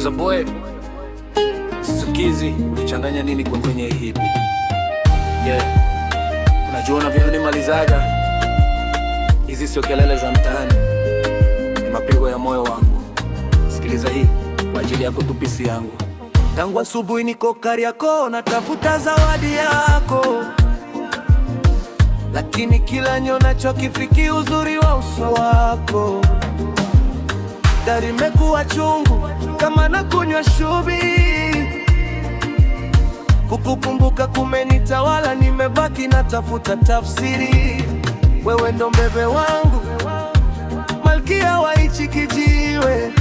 What's up boy? Sikizi, ulichanganya nini kwa kwenye hii? Yeah. Unajua unavyonimalizaga. Hizi sio kelele za mtaani, ni mapigo ya moyo wangu. Sikiliza hii kwa ajili yako tu, pisi yangu. Tangu asubuhi niko Kariakoo natafuta zawadi yako, lakini kila nionacho kifiki uzuri wa uso wako. Dari imekuwa chungu kama nakunywa shubi, kukukumbuka kumenitawala, nimebaki natafuta tafsiri. Wewe ndo mbebe wangu, malkia wa hichi kijiwe,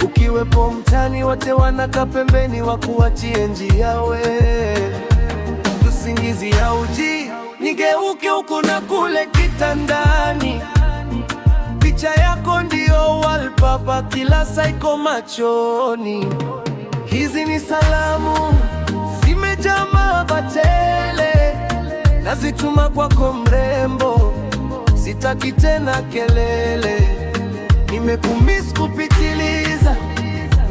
ukiwepo mtani wote wanaka pembeni wakuachie njia. We usingizi ya uji nigeuke huku na kule kitandani, picha yako ndio wallpaper kila saiko machoni. Hizi ni salamu zimejaa mahaba tele, nazituma kwako mrembo, sitaki tena kelele. Nimekumiss kupitiliza,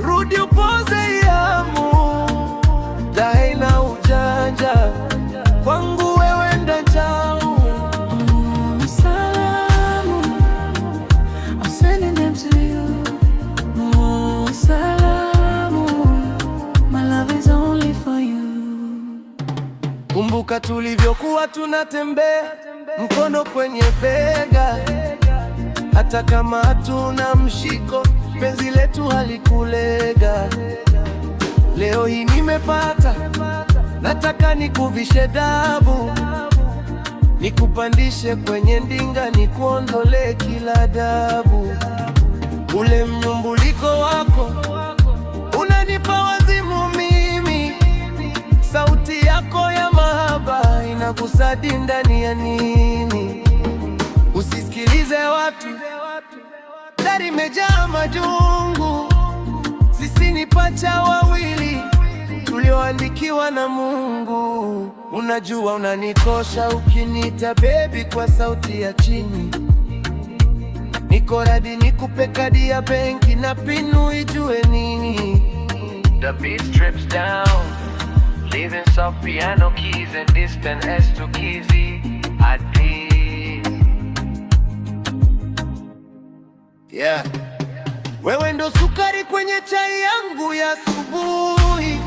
rudi upoze yamu, dai na ujanja kwangu wewe ndo njau. Salamu, I'm sending them to you. Salamu, my love is only for you. Kumbuka tulivyokuwa tunatembea mkono kwenye bega, hata kama hatuna mshiko, penzi letu halikulega. Leo hii nimepata, nataka nikuvishe dabu, nikupandishe kwenye ndinga, nikuondole kila dabu. Ule mnyumbuliko wako unanipa wazimu mimi, sauti yako ya mahaba inakusadi ndani ya nini. Usisikilize watu, dari imejaa majungu, sisi ni pacha wawili tulioandikiwa na Mungu. Unajua unanikosha ukiniita baby kwa sauti ya chini, niko radhi nikupe kadi ya benki na pinu ijue nini. The beat strips down, leaving soft piano keys and distant S to Kizzy. Yeah. Wewe ndo sukari kwenye chai yangu ya asubuhi,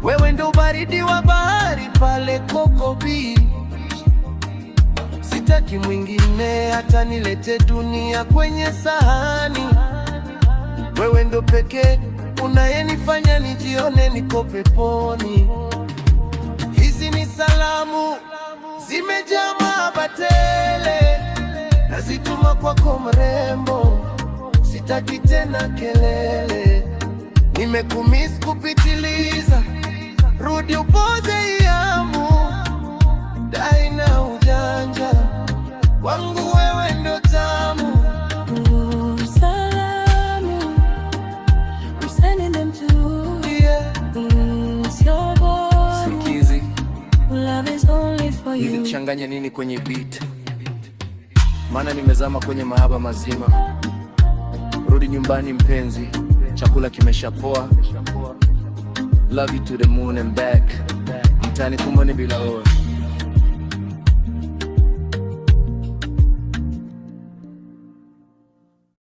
wewe ndo baridi wa bahari pale Coco Beach. Sitaki mwingine hata nilete dunia kwenye sahani, wewe ndo pekee unayenifanya nijione niko peponi. Hizi ni salamu zimejaa mahaba tele, nazituma kwako mrembo, sitaki tena kelele. Nimekumiss kupitiliza, rudi upoze yamu, dai na ujanja wangu wewe ndo tamu. Salamu, I'm sending them to you. Yeah. It's your boy. Sikizi, Love is only for you. nilichanganya nini kwenye beat? Maana nimezama kwenye mahaba mazima. Rudi nyumbani mpenzi, chakula kimeshapoa. Love you to the moon and back. Mtani kumoni bila wewe.